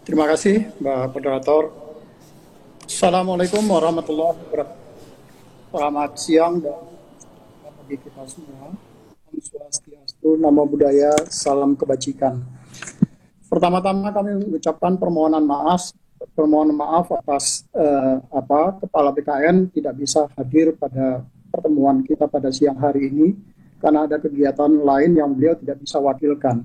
Terima kasih, Mbak Moderator. Assalamualaikum warahmatullahi wabarakatuh. Selamat siang dan bagi kita semua. Om Swastiastu, Namo Buddhaya, salam kebajikan. Pertama-tama kami mengucapkan permohonan maaf atas Kepala BKN tidak bisa hadir pada pertemuan kita pada siang hari ini karena ada kegiatan lain yang beliau tidak bisa wakilkan.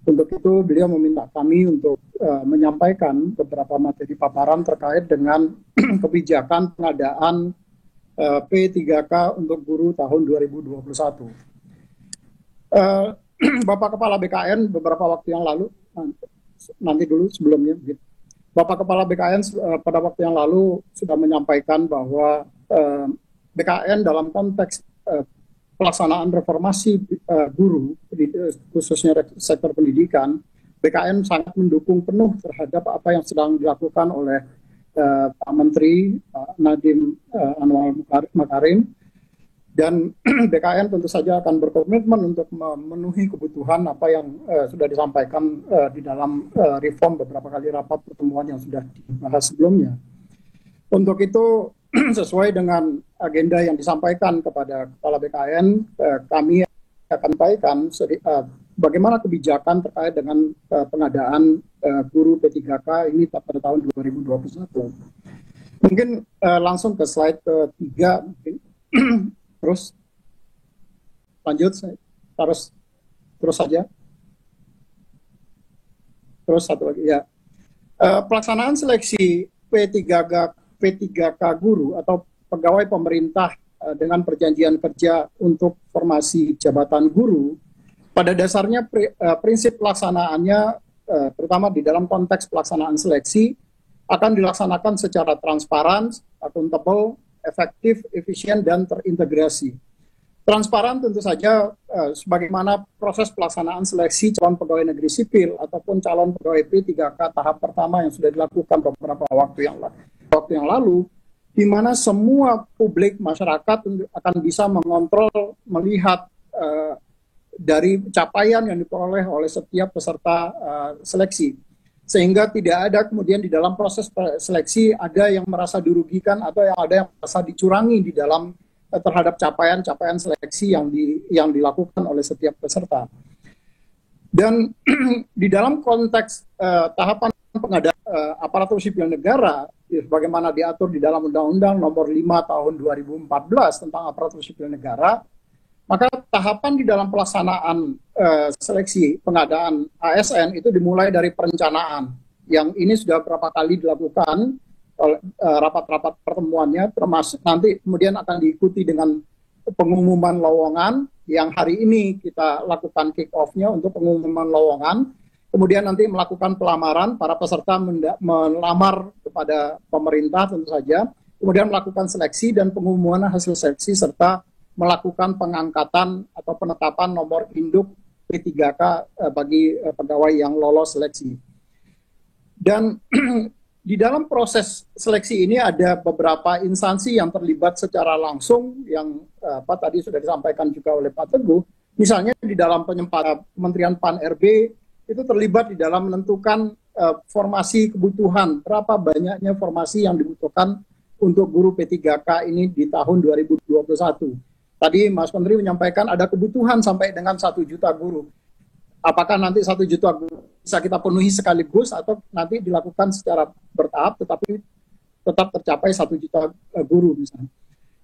Untuk itu beliau meminta kami untuk menyampaikan beberapa materi paparan terkait dengan kebijakan pengadaan P3K untuk guru tahun 2021. Bapak Kepala BKN beberapa waktu yang lalu, nanti dulu sebelumnya, Bapak Kepala BKN pada waktu yang lalu sudah menyampaikan bahwa BKN dalam konteks pelaksanaan reformasi guru, khususnya sektor pendidikan, BKN sangat mendukung penuh terhadap apa yang sedang dilakukan oleh Pak Menteri Nadiem Anwar Makarim, dan BKN tentu saja akan berkomitmen untuk memenuhi kebutuhan apa yang sudah disampaikan di dalam reform beberapa kali rapat pertemuan yang sudah dibahas sebelumnya. Untuk itu, sesuai dengan agenda yang disampaikan kepada Kepala BKN, kami akan sampaikan bagaimana kebijakan terkait dengan pengadaan guru P3K ini pada tahun 2021. Mungkin langsung ke slide ketiga, mungkin. Terus lanjut, terus saja. Terus satu lagi ya. Pelaksanaan seleksi P3K guru atau pegawai pemerintah dengan perjanjian kerja untuk formasi jabatan guru, pada dasarnya prinsip pelaksanaannya, terutama di dalam konteks pelaksanaan seleksi, akan dilaksanakan secara transparan, akuntabel, efektif, efisien, dan terintegrasi. Transparan tentu saja sebagaimana proses pelaksanaan seleksi calon pegawai negeri sipil ataupun calon pegawai P3K tahap pertama yang sudah dilakukan beberapa waktu yang lalu, di mana semua publik masyarakat akan bisa mengontrol, melihat dari capaian yang diperoleh oleh setiap peserta seleksi. Sehingga tidak ada kemudian di dalam proses seleksi ada yang merasa dirugikan atau ada yang merasa dicurangi di dalam terhadap capaian seleksi yang dilakukan oleh setiap peserta. Dan di dalam konteks tahapan pengadaan aparatur sipil negara, bagaimana diatur di dalam Undang-Undang Nomor 5 Tahun 2014 tentang aparatur sipil negara, maka tahapan di dalam pelaksanaan seleksi pengadaan ASN itu dimulai dari perencanaan. Yang ini sudah beberapa kali dilakukan oleh rapat-rapat pertemuannya, termasuk nanti kemudian akan diikuti dengan pengumuman lowongan yang hari ini kita lakukan kick off-nya untuk pengumuman lowongan. Kemudian nanti melakukan pelamaran, para peserta melamar kepada pemerintah tentu saja. Kemudian melakukan seleksi dan pengumuman hasil seleksi serta melakukan pengangkatan atau penetapan nomor induk P3K bagi pegawai yang lolos seleksi. Dan di dalam proses seleksi ini ada beberapa instansi yang terlibat secara langsung yang tadi sudah disampaikan juga oleh Pak Teguh. Misalnya di dalam Kementerian Pan-RB itu terlibat di dalam menentukan formasi kebutuhan, berapa banyaknya formasi yang dibutuhkan untuk guru P3K ini di tahun 2021. Tadi Mas Menteri menyampaikan ada kebutuhan sampai dengan 1 juta guru. Apakah nanti 1 juta guru bisa kita penuhi sekaligus atau nanti dilakukan secara bertahap tetapi tetap tercapai 1 juta guru misalnya.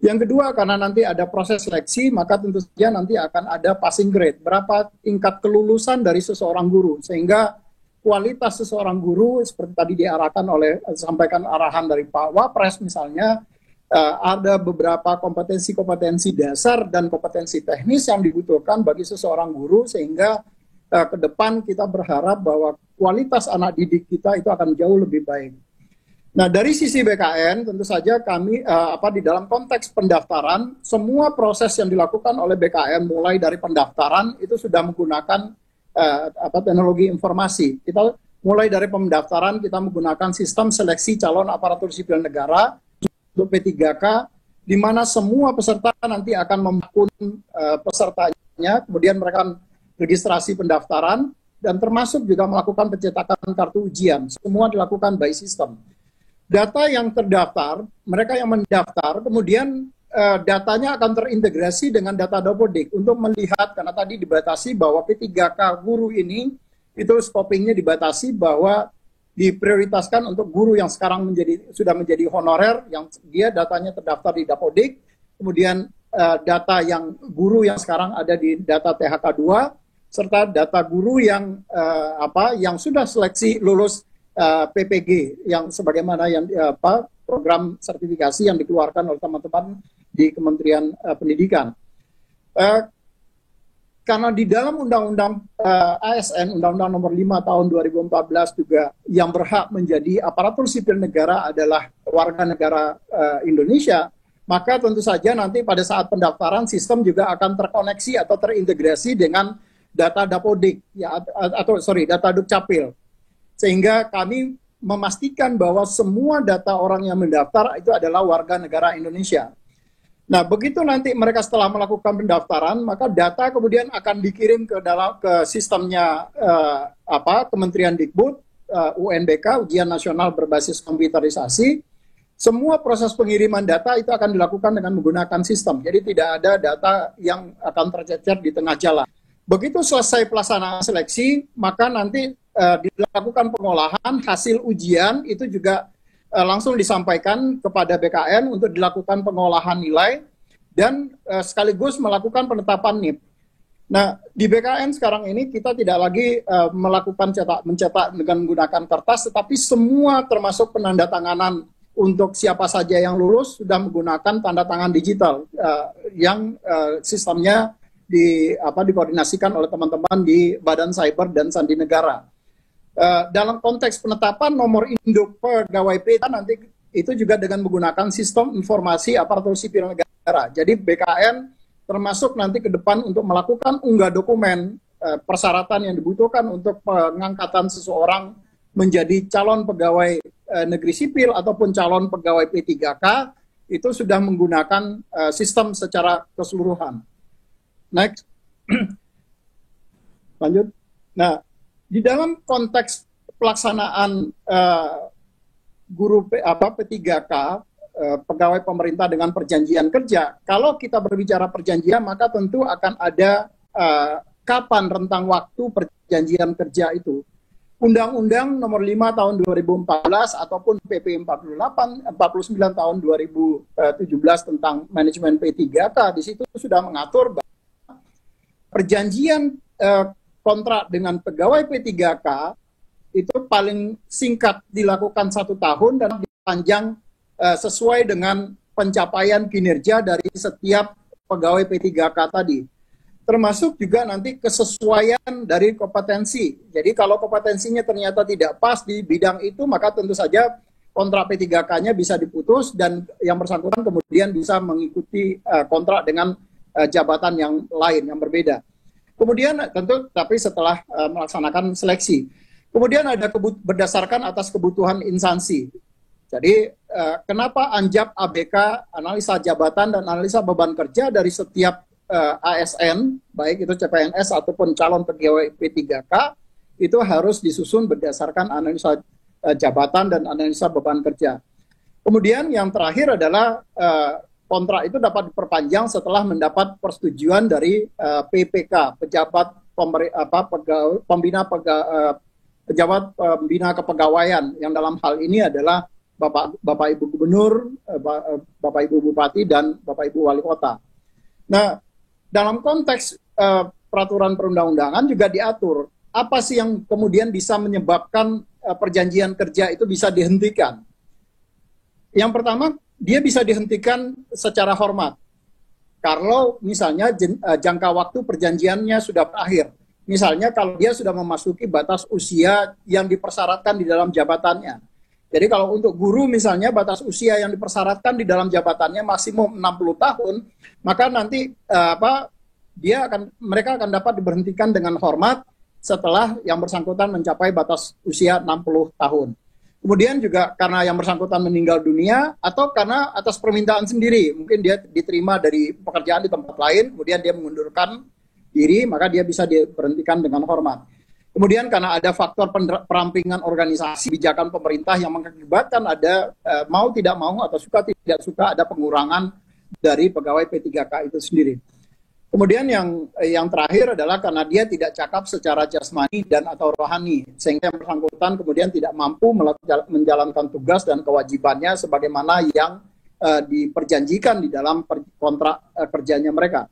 Yang kedua, karena nanti ada proses seleksi, maka tentu saja nanti akan ada passing grade. Berapa tingkat kelulusan dari seseorang guru, sehingga kualitas seseorang guru seperti tadi sampaikan arahan dari Pak Wapres misalnya, ada beberapa kompetensi dasar dan kompetensi teknis yang dibutuhkan bagi seseorang guru, sehingga ke depan kita berharap bahwa kualitas anak didik kita itu akan jauh lebih baik. Nah, dari sisi BKN tentu saja kami di dalam konteks pendaftaran, semua proses yang dilakukan oleh BKN mulai dari pendaftaran itu sudah menggunakan teknologi informasi. Kita mulai dari pendaftaran kita menggunakan sistem seleksi calon aparatur sipil negara untuk P3K, di mana semua peserta nanti akan membangun pesertanya, kemudian mereka registrasi pendaftaran, dan termasuk juga melakukan pencetakan kartu ujian. Semua dilakukan by system. Data yang terdaftar, mereka yang mendaftar, kemudian datanya akan terintegrasi dengan data Dapodik untuk melihat, karena tadi dibatasi bahwa P3K guru ini, itu scopingnya dibatasi bahwa diprioritaskan untuk guru yang sekarang sudah menjadi honorer, yang dia datanya terdaftar di Dapodik, kemudian data yang guru yang sekarang ada di data THK 2, serta data guru yang yang sudah seleksi lulus PPG, yang sebagaimana yang program sertifikasi yang dikeluarkan oleh teman-teman di Kementerian Pendidikan. Karena di dalam Undang-Undang ASN, Undang-Undang Nomor 5 Tahun 2014 juga, yang berhak menjadi aparatur sipil negara adalah warga negara Indonesia, maka tentu saja nanti pada saat pendaftaran sistem juga akan terkoneksi atau terintegrasi dengan data Dapodik, data Dukcapil, sehingga kami memastikan bahwa semua data orang yang mendaftar itu adalah warga negara Indonesia. Nah, begitu nanti mereka setelah melakukan pendaftaran, maka data kemudian akan dikirim ke sistemnya Kementerian Dikbud, UNBK, Ujian Nasional Berbasis Komputerisasi. Semua proses pengiriman data itu akan dilakukan dengan menggunakan sistem. Jadi tidak ada data yang akan tercecer di tengah jalan. Begitu selesai pelaksanaan seleksi, maka nanti dilakukan pengolahan hasil ujian itu juga langsung disampaikan kepada BKN untuk dilakukan pengolahan nilai dan sekaligus melakukan penetapan NIP. Nah, di BKN sekarang ini kita tidak lagi melakukan mencetak dengan menggunakan kertas, tetapi semua termasuk penandatanganan untuk siapa saja yang lulus sudah menggunakan tanda tangan digital yang sistemnya dikoordinasikan oleh teman-teman di Badan Cyber dan Sandi Negara. Dalam konteks penetapan nomor induk pegawai P3K nanti itu juga dengan menggunakan sistem informasi aparatur sipil negara. Jadi BKN termasuk nanti ke depan untuk melakukan unggah dokumen persyaratan yang dibutuhkan untuk pengangkatan seseorang menjadi calon pegawai negeri sipil ataupun calon pegawai P3K itu sudah menggunakan sistem secara keseluruhan. Next. Lanjut. Nah, di dalam konteks pelaksanaan guru P3K, pegawai pemerintah dengan perjanjian kerja, kalau kita berbicara perjanjian, maka tentu akan ada kapan rentang waktu perjanjian kerja itu. Undang-Undang Nomor 5 Tahun 2014 ataupun PP 49 Tahun 2017 tentang manajemen P3K, di situ sudah mengatur bahwa perjanjian kontrak dengan pegawai P3K itu paling singkat dilakukan 1 tahun dan dipanjang sesuai dengan pencapaian kinerja dari setiap pegawai P3K tadi. Termasuk juga nanti kesesuaian dari kompetensi. Jadi kalau kompetensinya ternyata tidak pas di bidang itu, maka tentu saja kontrak P3K-nya bisa diputus dan yang bersangkutan kemudian bisa mengikuti kontrak dengan jabatan yang lain, yang berbeda. Kemudian tentu tapi setelah melaksanakan seleksi. Kemudian ada berdasarkan atas kebutuhan instansi. Jadi kenapa Anjab ABK, analisa jabatan dan analisa beban kerja dari setiap ASN, baik itu CPNS ataupun calon pegawai P3K, itu harus disusun berdasarkan analisa jabatan dan analisa beban kerja. Kemudian yang terakhir adalah kontrak itu dapat diperpanjang setelah mendapat persetujuan dari PPK, pejabat pembina kepegawaian, yang dalam hal ini adalah Bapak Ibu Gubernur, Bapak Ibu Bupati, dan Bapak Ibu Wali Kota. Nah, dalam konteks peraturan perundang-undangan juga diatur apa sih yang kemudian bisa menyebabkan perjanjian kerja itu bisa dihentikan. Yang pertama, dia bisa dihentikan secara hormat. Kalau misalnya jangka waktu perjanjiannya sudah berakhir. Misalnya kalau dia sudah memasuki batas usia yang dipersyaratkan di dalam jabatannya. Jadi kalau untuk guru misalnya batas usia yang dipersyaratkan di dalam jabatannya maksimum 60 tahun, maka nanti mereka akan dapat diberhentikan dengan hormat setelah yang bersangkutan mencapai batas usia 60 tahun. Kemudian juga karena yang bersangkutan meninggal dunia atau karena atas permintaan sendiri, mungkin dia diterima dari pekerjaan di tempat lain, kemudian dia mengundurkan diri, maka dia bisa diberhentikan dengan hormat. Kemudian karena ada faktor perampingan organisasi kebijakan pemerintah yang mengakibatkan ada mau tidak mau atau suka tidak suka ada pengurangan dari pegawai P3K itu sendiri. Kemudian yang terakhir adalah karena dia tidak cakap secara jasmani dan atau rohani, sehingga yang bersangkutan kemudian tidak mampu menjalankan tugas dan kewajibannya sebagaimana yang diperjanjikan di dalam kontrak kerjanya mereka.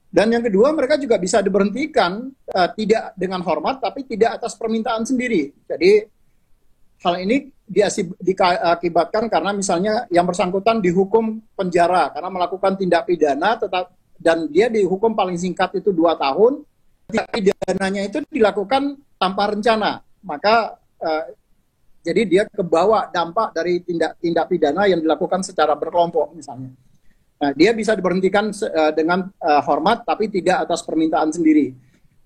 Dan yang kedua, mereka juga bisa diberhentikan tidak dengan hormat, tapi tidak atas permintaan sendiri. Jadi hal ini diakibatkan karena misalnya yang bersangkutan dihukum penjara karena melakukan tindak pidana, dan dia dihukum paling singkat itu 2 tahun. Tindak pidananya itu dilakukan tanpa rencana, maka jadi dia kebawa dampak dari tindak pidana yang dilakukan secara berkelompok misalnya. Nah, dia bisa diberhentikan dengan hormat, tapi tidak atas permintaan sendiri.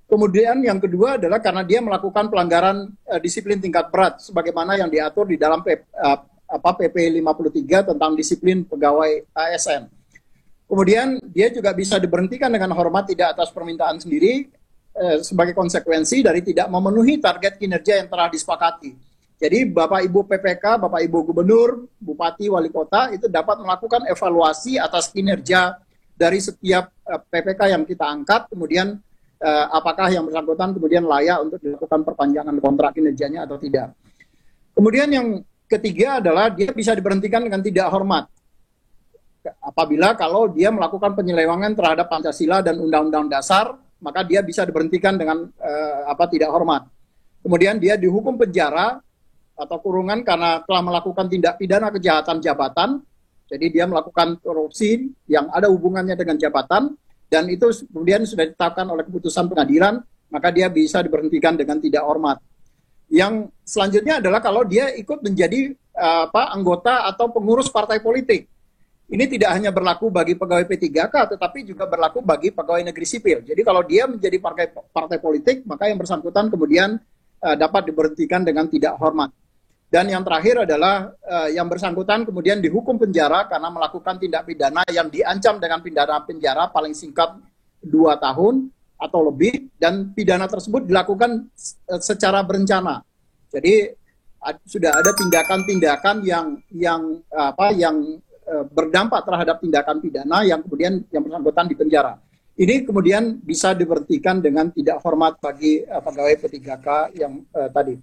Kemudian yang kedua adalah karena dia melakukan pelanggaran disiplin tingkat berat, sebagaimana yang diatur di dalam PP 53 tentang disiplin pegawai ASN. Kemudian dia juga bisa diberhentikan dengan hormat tidak atas permintaan sendiri sebagai konsekuensi dari tidak memenuhi target kinerja yang telah disepakati. Jadi Bapak Ibu PPK, Bapak Ibu Gubernur, Bupati, Wali Kota itu dapat melakukan evaluasi atas kinerja dari setiap PPK yang kita angkat, kemudian apakah yang bersangkutan kemudian layak untuk dilakukan perpanjangan kontrak kinerjanya atau tidak. Kemudian yang ketiga adalah dia bisa diberhentikan dengan tidak hormat. Apabila kalau dia melakukan penyelewengan terhadap Pancasila dan Undang-Undang Dasar, maka dia bisa diberhentikan dengan tidak hormat. Kemudian dia dihukum penjara atau kurungan karena telah melakukan tindak pidana kejahatan jabatan. Jadi dia melakukan korupsi yang ada hubungannya dengan jabatan, dan itu kemudian sudah ditetapkan oleh keputusan pengadilan, maka dia bisa diberhentikan dengan tidak hormat. Yang selanjutnya adalah kalau dia ikut menjadi anggota atau pengurus partai politik. Ini tidak hanya berlaku bagi pegawai P3K, tetapi juga berlaku bagi pegawai negeri sipil. Jadi kalau dia menjadi partai politik, maka yang bersangkutan kemudian dapat diberhentikan dengan tidak hormat. Dan yang terakhir adalah yang bersangkutan kemudian dihukum penjara karena melakukan tindak pidana yang diancam dengan pidana penjara paling singkat 2 tahun atau lebih, dan pidana tersebut dilakukan secara berencana. Jadi sudah ada tindakan-tindakan yang berdampak terhadap tindakan pidana yang kemudian yang bersangkutan dipenjara. Ini kemudian bisa diberhentikan dengan tidak hormat bagi pegawai P3K yang tadi.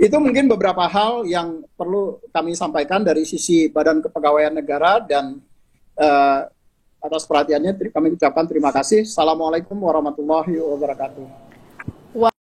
Itu mungkin beberapa hal yang perlu kami sampaikan dari sisi Badan Kepegawaian Negara, dan atas perhatiannya kami ucapkan terima kasih. Assalamualaikum warahmatullahi wabarakatuh.